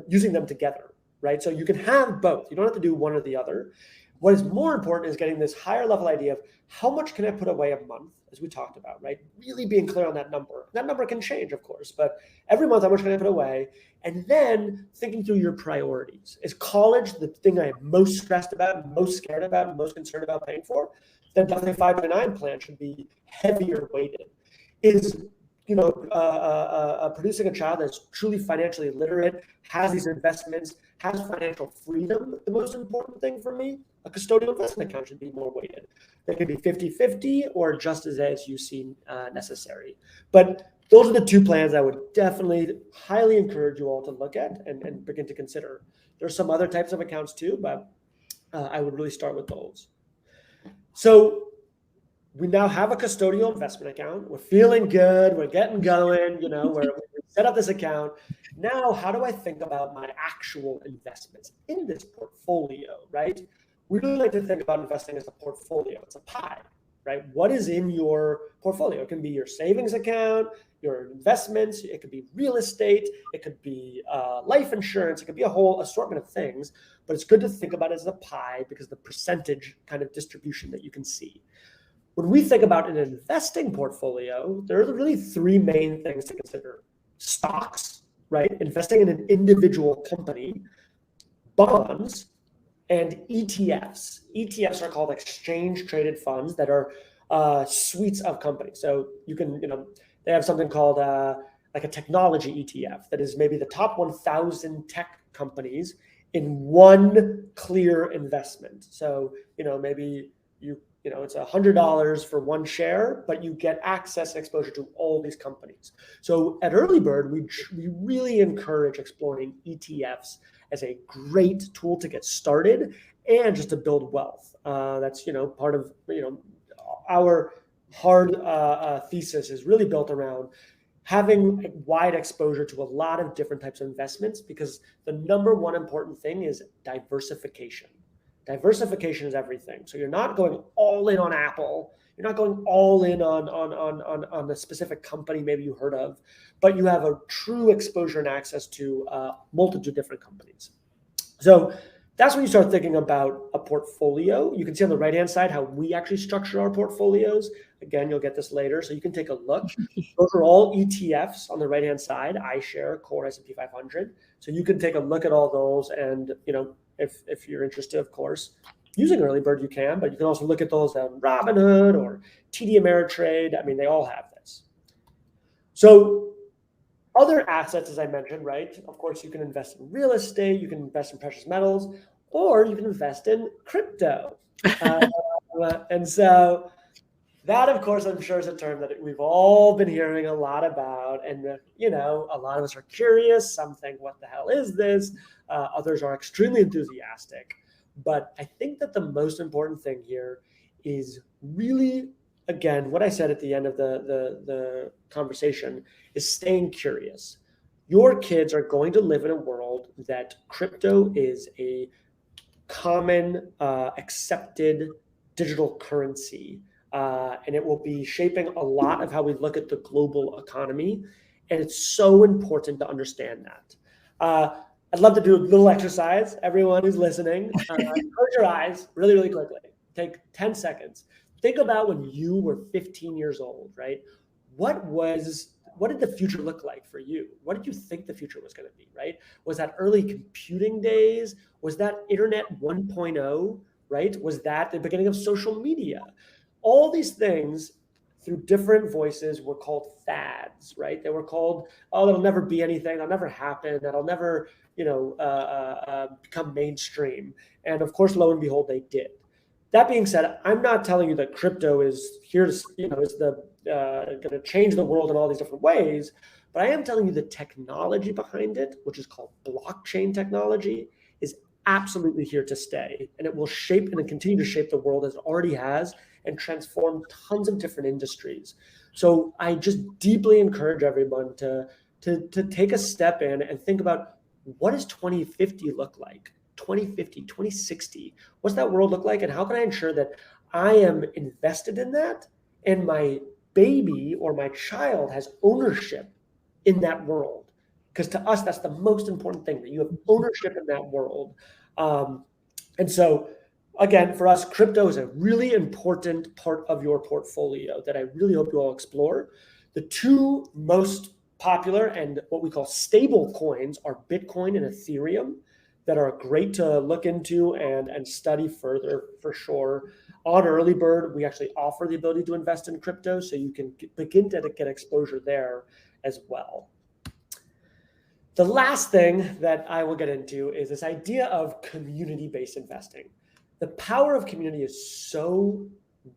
using them together, right? So you can have both. You don't have to do one or the other. What is more important is getting this higher level idea of how much can I put away a month, as we talked about, right? Really being clear on that number. That number can change, of course, but every month, how much can I put away? And then thinking through your priorities. Is college the thing I'm most stressed about, most scared about, most concerned about paying for? Then definitely a 529 plan should be heavier weighted. Is producing a child that's truly financially literate, has these investments, has financial freedom the most important thing for me? A custodial investment account should be more weighted. They could be 50-50 or just as you see necessary. But those are the two plans I would definitely highly encourage you all to look at and begin to consider. There's some other types of accounts too, but I would really start with those. So we now have a custodial investment account. We're feeling good. We're getting going. We set up this account. Now, how do I think about my actual investments in this portfolio, right? We really like to think about investing as a portfolio. It's a pie, right? What is in your portfolio? It can be your savings account, your investments. It could be real estate. It could be life insurance. It could be a whole assortment of things. But it's good to think about it as a pie because the percentage kind of distribution that you can see. When we think about an investing portfolio, there are really three main things to consider. Stocks, right? Investing in an individual company, bonds, and ETFs. ETFs are called exchange traded funds that are suites of companies. So you can, they have something called like a technology ETF that is maybe the top 1,000 tech companies in one clear investment. So, maybe it's $100 for one share, but you get access and exposure to all these companies. So at EarlyBird, we really encourage exploring ETFs as a great tool to get started and just to build wealth. That's part of our hard thesis is really built around having wide exposure to a lot of different types of investments, because the number one important thing is diversification. Diversification is everything. So you're not going all in on Apple. You're not going all in on a specific company maybe you heard of, but you have a true exposure and access to a multitude of different companies. So that's when you start thinking about a portfolio. You can see on the right-hand side how we actually structure our portfolios. Again, you'll get this later, so you can take a look. Those are all ETFs on the right-hand side, iShare, Core S&P 500. So you can take a look at all those, and if you're interested, of course, using EarlyBird, you can, but you can also look at those on Robinhood or TD Ameritrade. I mean, they all have this. So other assets, as I mentioned, right? Of course, you can invest in real estate, you can invest in precious metals, or you can invest in crypto. And so that, of course, I'm sure is a term that we've all been hearing a lot about. And, a lot of us are curious. Some think, what the hell is this? Others are extremely enthusiastic. But I think that the most important thing here is really, again, what I said at the end of the conversation is staying curious. Your kids are going to live in a world that crypto is a common, accepted digital currency. And it will be shaping a lot of how we look at the global economy. And it's so important to understand that. I'd love to do a little exercise. Everyone who's listening, close your eyes really, really quickly. Take 10 seconds. Think about when you were 15 years old, right? What did the future look like for you? What did you think the future was going to be, right? Was that early computing days? Was that internet 1.0, right? Was that the beginning of social media? All these things through different voices were called fads, right? They were called, oh, that'll never be anything. That'll never happen. That'll never, become mainstream. And of course, lo and behold, they did. That being said, I'm not telling you that crypto is here to, is the going to change the world in all these different ways, but I am telling you the technology behind it, which is called blockchain technology, is absolutely here to stay, and it will shape and continue to shape the world as it already has and transform tons of different industries. So I just deeply encourage everyone to take a step in and think about, what does 2050 look like? 2050, 2060, what's that world look like? And how can I ensure that I am invested in that and my baby or my child has ownership in that world? Because to us, that's the most important thing, that you have ownership in that world. And so, again, for us, crypto is a really important part of your portfolio that I really hope you all explore. The two most popular and what we call stable coins are Bitcoin and Ethereum, that are great to look into and study further for sure. On EarlyBird, we actually offer the ability to invest in crypto, so you can begin to get exposure there as well. The last thing that I will get into is this idea of community-based investing. The power of community is so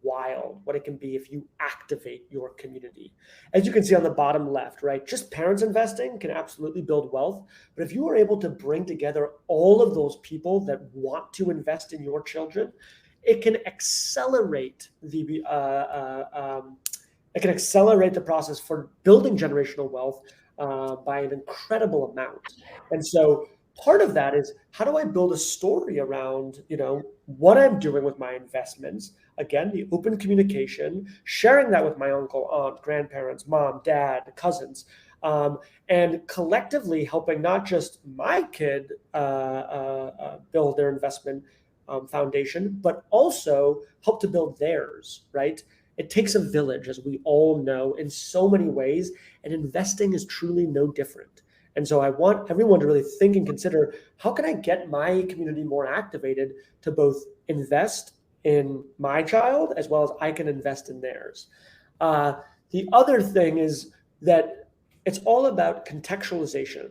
wild, what it can be if you activate your community. As you can see on the bottom left, right? Just parents investing can absolutely build wealth. But if you are able to bring together all of those people that want to invest in your children, it can accelerate the process for building generational wealth by an incredible amount. And so part of that is, how do I build a story around, what I'm doing with my investments? Again, the open communication, sharing that with my uncle, aunt, grandparents, mom, dad, cousins, and collectively helping not just my kid build their investment foundation, but also help to build theirs, right? It takes a village, as we all know, in so many ways, and investing is truly no different. And so I want everyone to really think and consider, how can I get my community more activated to both invest in my child as well as I can invest in theirs. The other thing is that it's all about contextualization.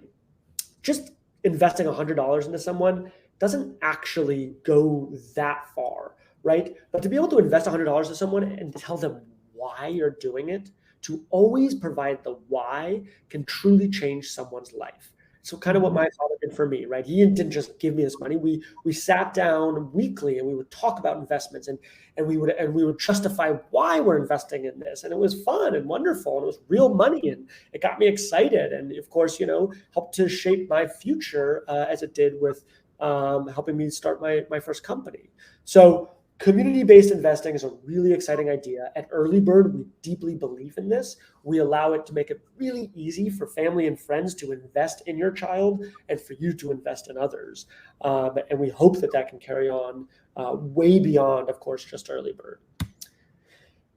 Just investing $100 into someone doesn't actually go that far, right? But to be able to invest $100 to someone and tell them why you're doing it, to always provide the why, can truly change someone's life. So kind of what my father did for me, right? He didn't just give me this money. We sat down weekly and we would talk about investments and we would justify why we're investing in this. And it was fun and wonderful. And it was real money and it got me excited. And of course, helped to shape my future as it did with helping me start my first company. So community-based investing is a really exciting idea. At EarlyBird, we deeply believe in this. We allow it to make it really easy for family and friends to invest in your child and for you to invest in others. And we hope that can carry on way beyond, of course, just EarlyBird.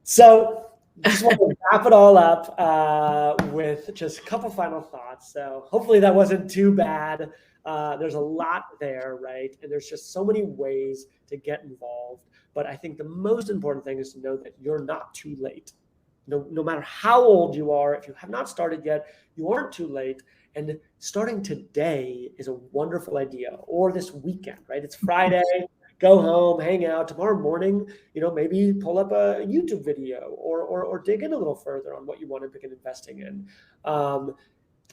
So just want to wrap it all up with just a couple final thoughts. So hopefully that wasn't too bad. There's a lot there, right? And there's just so many ways to get involved. But I think the most important thing is to know that you're not too late. no matter how old you are, if you have not started yet, you aren't too late. And starting today is a wonderful idea, or this weekend, right? It's Friday, go home, hang out. Tomorrow morning, maybe pull up a YouTube video or dig in a little further on what you want to begin investing in.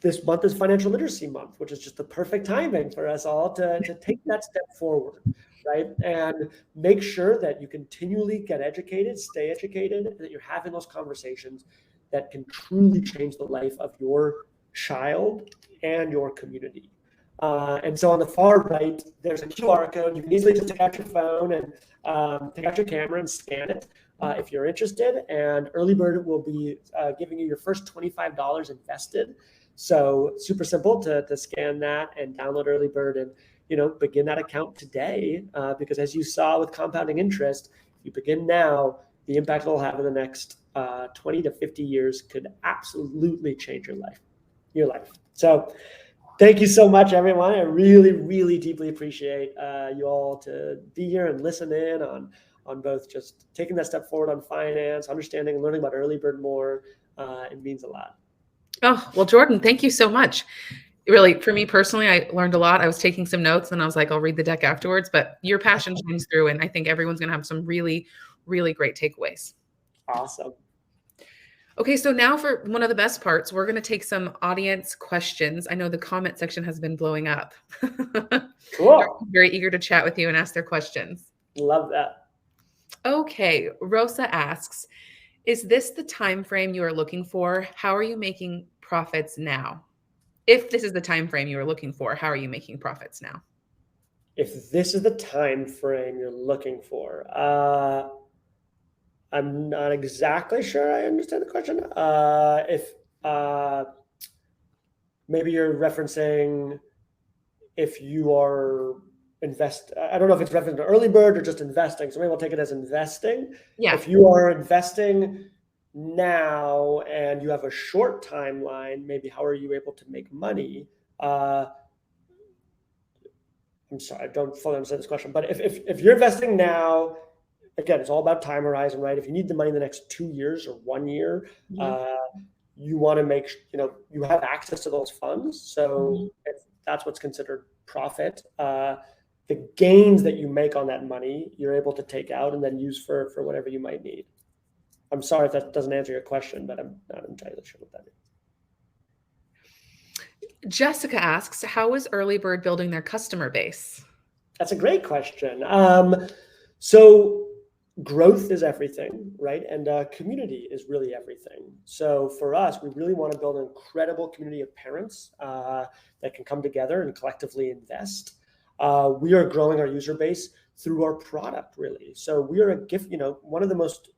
This month is Financial Literacy Month, which is just the perfect timing for us all to take that step forward, right? And make sure that you continually get educated, stay educated, and that you're having those conversations that can truly change the life of your child and your community. And so on the far right, there's a QR code. You can easily just take out your phone and take out your camera and scan it if you're interested. And EarlyBird will be giving you your first $25 invested. So super simple to scan that and download EarlyBird and begin that account today. Because as you saw with compounding interest, if you begin now, the impact it'll have in the next 20 to 50 years could absolutely change your life. So thank you so much, everyone. I really, really deeply appreciate you all to be here and listen in on both just taking that step forward on finance, understanding and learning about EarlyBird more. It means a lot. Oh, well, Jordan, thank you so much. Really, for me personally, I learned a lot. I was taking some notes and I was like, I'll read the deck afterwards, but your passion shines through. And I think everyone's going to have some really, really great takeaways. Awesome. Okay, so now for one of the best parts, we're going to take some audience questions. I know the comment section has been blowing up. Cool. They're very eager to chat with you and ask their questions. Love that. Okay, Rosa asks, is this the time frame you are looking for? How are you making profits now? If this is the time frame you are looking for, how are you making profits now? If this is the time frame you're looking for, I'm not exactly sure I understand the question. If maybe you're referencing if you are I don't know if it's referencing to EarlyBird or just investing. So maybe we'll take it as investing. Yeah. If you are investing now and you have a short timeline, maybe how are you able to make money? I'm sorry, I don't fully understand this question, but if you're investing now, again, it's all about time horizon, right? If you need the money in the next 2 years or 1 year, you want to make you have access to those funds. So if that's what's considered profit. The gains that you make on that money, you're able to take out and then use for whatever you might need. I'm sorry if that doesn't answer your question, but I'm not entirely sure what that is. Jessica asks, how is EarlyBird building their customer base? That's a great question. So growth is everything, right? And community is really everything. So for us, we really want to build an incredible community of parents that can come together and collectively invest. We are growing our user base through our product, really. So we are a gift, one of the most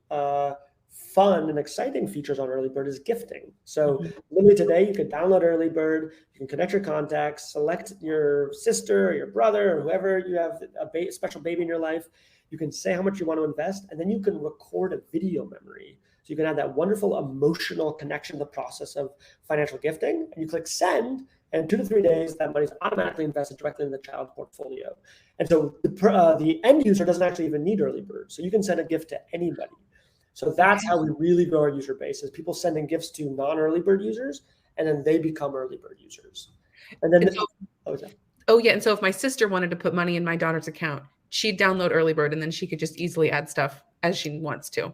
fun and exciting features on EarlyBird is gifting. So literally today, you can download EarlyBird, you can connect your contacts, select your sister or your brother or whoever you have a special baby in your life. You can say how much you want to invest, and then you can record a video memory. So you can have that wonderful emotional connection to the process of financial gifting, and you click send, and in 2 to 3 days, that money is automatically invested directly in the child's portfolio. And so the end user doesn't actually even need EarlyBird. So you can send a gift to anybody. So that's how we really grow our user base, is people sending gifts to non-EarlyBird users, and then they become EarlyBird users. And then, and so if my sister wanted to put money in my daughter's account, she'd download EarlyBird, and then she could just easily add stuff as she wants to.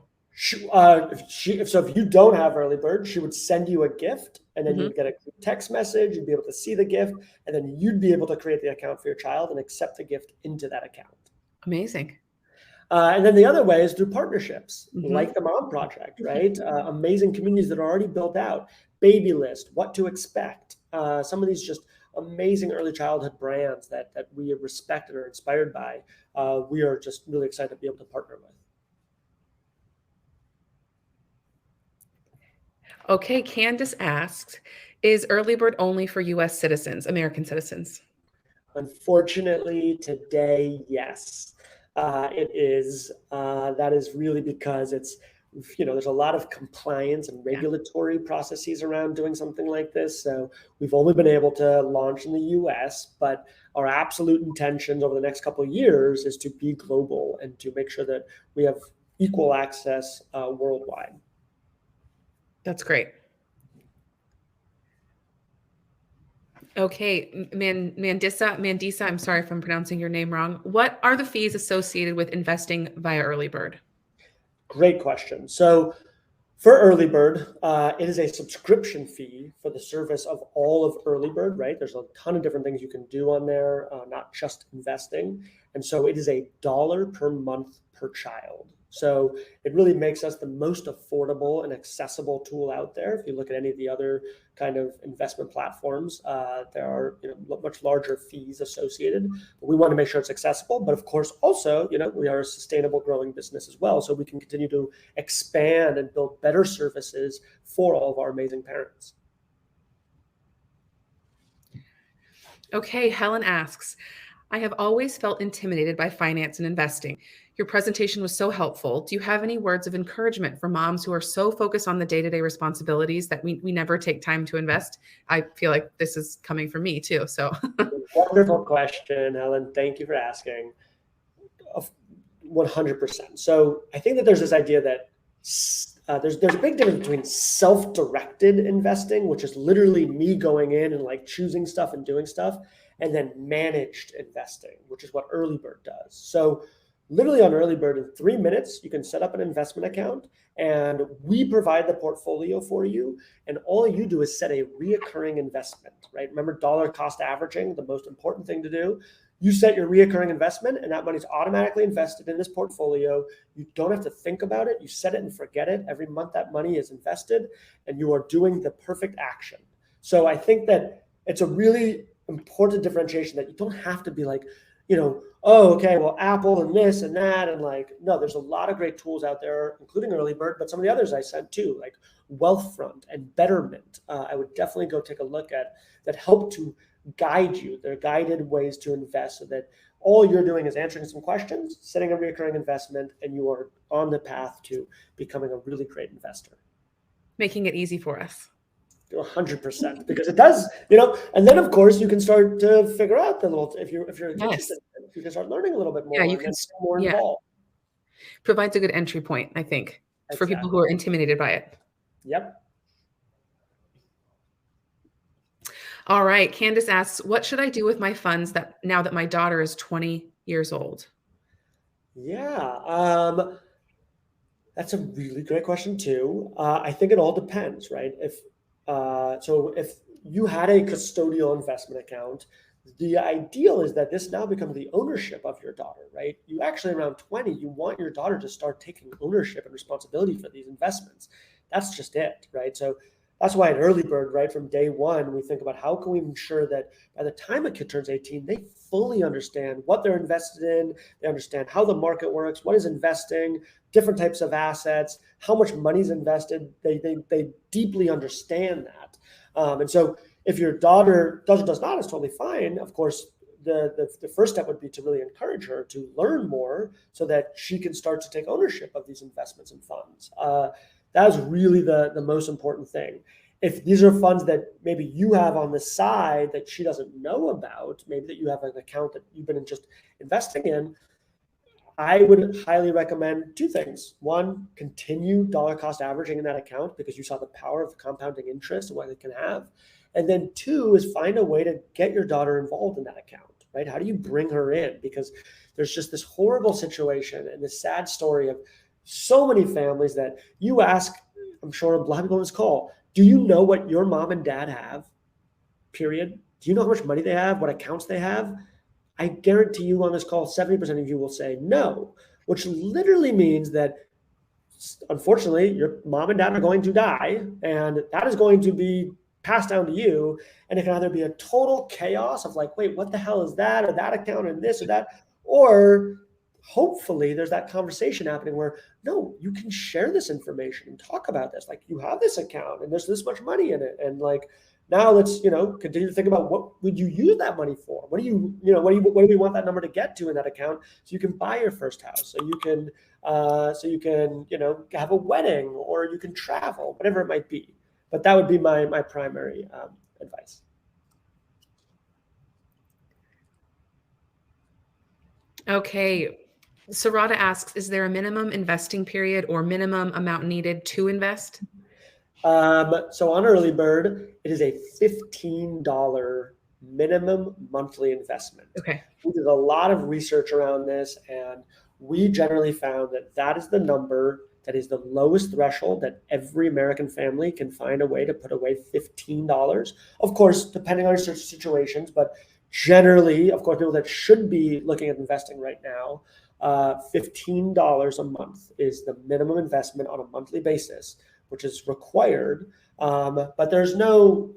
If you don't have EarlyBird, she would send you a gift, and then you'd get a text message. You'd be able to see the gift, and then you'd be able to create the account for your child and accept the gift into that account. Amazing. And then the other way is through partnerships, like the Mom Project, right? Amazing communities that are already built out. Baby List, What to Expect. Some of these just amazing early childhood brands that we respect and are inspired by. We are just really excited to be able to partner with. Okay, Candace asks, is EarlyBird only for U.S. citizens, American citizens? Unfortunately, today, yes. It is. That is really because it's, there's a lot of compliance and regulatory processes around doing something like this. So we've only been able to launch in the US, but our absolute intentions over the next couple of years is to be global and to make sure that we have equal access worldwide. That's great. Okay, Mandisa, I'm sorry if I'm pronouncing your name wrong. What are the fees associated with investing via EarlyBird? Great question. So for EarlyBird, it is a subscription fee for the service of all of EarlyBird, right? There's a ton of different things you can do on there, not just investing. And so it is $1 per month per child. So it really makes us the most affordable and accessible tool out there. If you look at any of the other kind of investment platforms, there are much larger fees associated. But we want to make sure it's accessible. But of course, also, we are a sustainable growing business as well. So we can continue to expand and build better services for all of our amazing parents. Okay, Helen asks, I have always felt intimidated by finance and investing. Your presentation was so helpful. Do you have any words of encouragement for moms who are so focused on the day-to-day responsibilities that we never take time to invest? I feel like this is coming from me too. So wonderful question, Helen. Thank you for asking. 100%. So I think that there's this idea that there's a big difference between self-directed investing, which is literally me going in and like choosing stuff and doing stuff, and then managed investing, which is what EarlyBird does. So literally on EarlyBird, in 3 minutes, you can set up an investment account and we provide the portfolio for you. And all you do is set a reoccurring investment, right? Remember dollar cost averaging, the most important thing to do. You set your reoccurring investment and that money's automatically invested in this portfolio. You don't have to think about it. You set it and forget it. Every month that money is invested and you are doing the perfect action. So I think that it's a really important differentiation that you don't have to be like, oh, okay, well, Apple and this and that. And like, no, there's a lot of great tools out there, including EarlyBird, but some of the others I sent too, like Wealthfront and Betterment. I would definitely go take a look at that help to guide you. They're guided ways to invest so that all you're doing is answering some questions, setting a recurring investment, and you are on the path to becoming a really great investor. Making it easy for us. 100%, because it does, and then of course you can start to figure out the little, if you're interested, you can start learning a little bit more. Yeah, you can more involved. Provides a good entry point, I think, for people who are intimidated by it. Yep. All right. Candace asks, what should I do with my funds now that my daughter is 20 years old? Yeah. That's a really great question too. I think it all depends, right? So if you had a custodial investment account, the ideal is that this now becomes the ownership of your daughter, right? You actually around 20, you want your daughter to start taking ownership and responsibility for these investments. That's just it, right? So that's why at EarlyBird, right, from day one, we think about how can we ensure that by the time a kid turns 18, they fully understand what they're invested in, they understand how the market works, what is investing, different types of assets, how much money's invested. They deeply understand that. And so if your daughter does not, it's totally fine. Of course, the first step would be to really encourage her to learn more so that she can start to take ownership of these investments and funds. That is really the most important thing. If these are funds that maybe you have on the side that she doesn't know about, maybe that you have an account that you've been just investing in, I would highly recommend 2 things. 1, continue dollar cost averaging in that account because you saw the power of compounding interest and what it can have. And then 2 is find a way to get your daughter involved in that account, right? How do you bring her in? Because there's just this horrible situation and this sad story of so many families that you ask, I'm sure a lot of people on this call, do you know what your mom and dad have? Period. Do you know how much money they have? What accounts they have? I guarantee you on this call, 70% of you will say no, which literally means that unfortunately your mom and dad are going to die and that is going to be passed down to you. And it can either be a total chaos of like, wait, what the hell is that? Or that account and this or that, or hopefully there's that conversation happening where, no, you can share this information and talk about this. Like you have this account and there's this much money in it. And like, now let's, continue to think about what would you use that money for? What do we want that number to get to in that account so you can buy your first house, so you can have a wedding or you can travel, whatever it might be. But that would be my primary advice. Okay. Sarada asks, is there a minimum investing period or minimum amount needed to invest? So on EarlyBird, it is a $15 minimum monthly investment. Okay. We did a lot of research around this, and we generally found that that is the number that is the lowest threshold that every American family can find a way to put away $15. Of course, depending on your situations, but generally, of course, people that should be looking at investing right now, $15 a month is the minimum investment on a monthly basis, which is required. But there's no,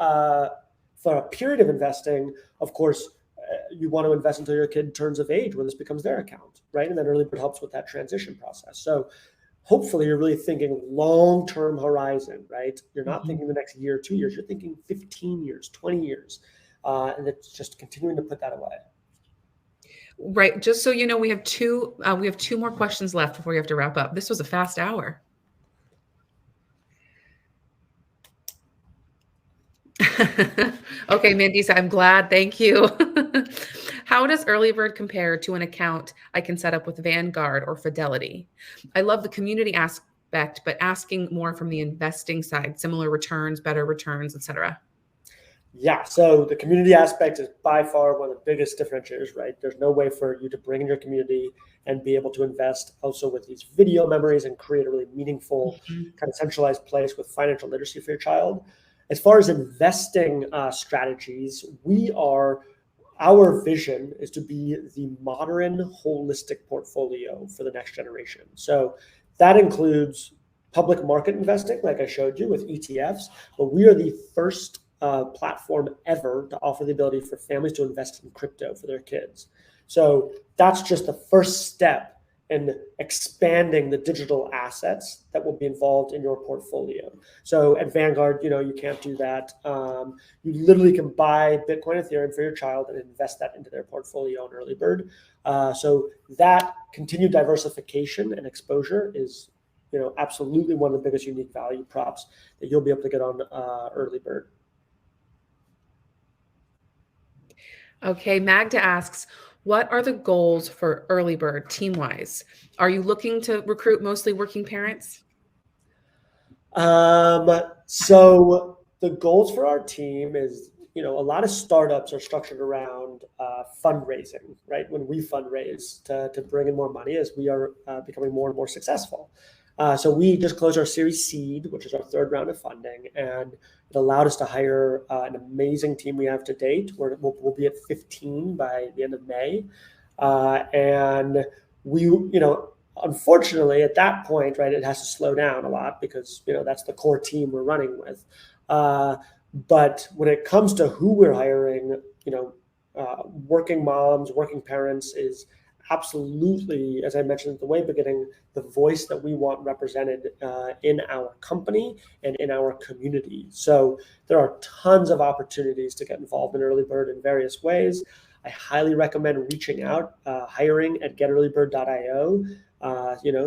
for a period of investing, of course, you want to invest until your kid turns of age when this becomes their account, right? And then EarlyBird helps with that transition process. So hopefully you're really thinking long-term horizon, right? You're not thinking the next year, 2 years, you're thinking 15 years, 20 years. And it's just continuing to put that away. Right. Just so you know, we have two more questions left before you have to wrap up. This was a fast hour. Okay, Mandisa, I'm glad. Thank you. How does EarlyBird compare to an account I can set up with Vanguard or Fidelity? I love the community aspect, but asking more from the investing side, similar returns, better returns, etc. Yeah, so the community aspect is by far one of the biggest differentiators, right? There's no way for you to bring in your community and be able to invest also with these video memories and create a really meaningful kind of centralized place with financial literacy for your child. As far as investing strategies, our vision is to be the modern holistic portfolio for the next generation. So that includes public market investing, like I showed you with ETFs, but we are the first platform ever to offer the ability for families to invest in crypto for their kids. So that's just the first step in expanding the digital assets that will be involved in your portfolio. So at Vanguard, you can't do that. You literally can buy Bitcoin, Ethereum for your child and invest that into their portfolio on EarlyBird. So that continued diversification and exposure is, absolutely one of the biggest unique value props that you'll be able to get on EarlyBird. Okay, Magda asks, what are the goals for EarlyBird team-wise? Are you looking to recruit mostly working parents? So the goals for our team is, a lot of startups are structured around fundraising, right? When we fundraise to bring in more money as we are becoming more and more successful. So we just closed our Series Seed, which is our third round of funding, and it allowed us to hire an amazing team we have to date. We'll be at 15 by the end of May. And we, unfortunately at that point, right, it has to slow down a lot because, that's the core team we're running with. But when it comes to who we're hiring, working moms, working parents is absolutely, as I mentioned at the way beginning, the voice that we want represented in our company and in our community. So there are tons of opportunities to get involved in EarlyBird in various ways. I highly recommend reaching out, hiring at getearlybird.io,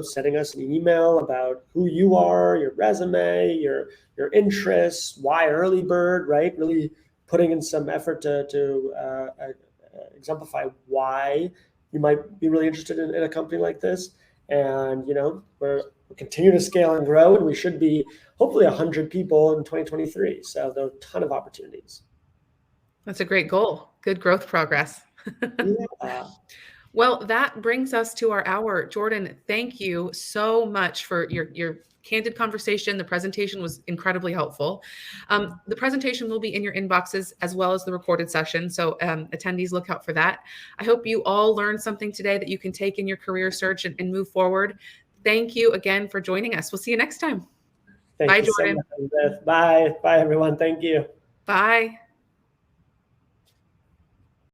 sending us an email about who you are, your resume, your interests, why EarlyBird, right? Really putting in some effort to exemplify why you might be really interested in a company like this. And, we're continuing to scale and grow, and we should be hopefully 100 people in 2023. So there are a ton of opportunities. That's a great goal. Good growth progress. Yeah. Well, that brings us to our hour. Jordan, thank you so much for your candid conversation. The presentation was incredibly helpful. The presentation will be in your inboxes as well as the recorded session. So attendees, look out for that. I hope you all learned something today that you can take in your career search and move forward. Thank you again for joining us. We'll see you next time. Thank Bye, you Jordan. so much, Elizabeth. Bye. Bye, everyone. Thank you. Bye.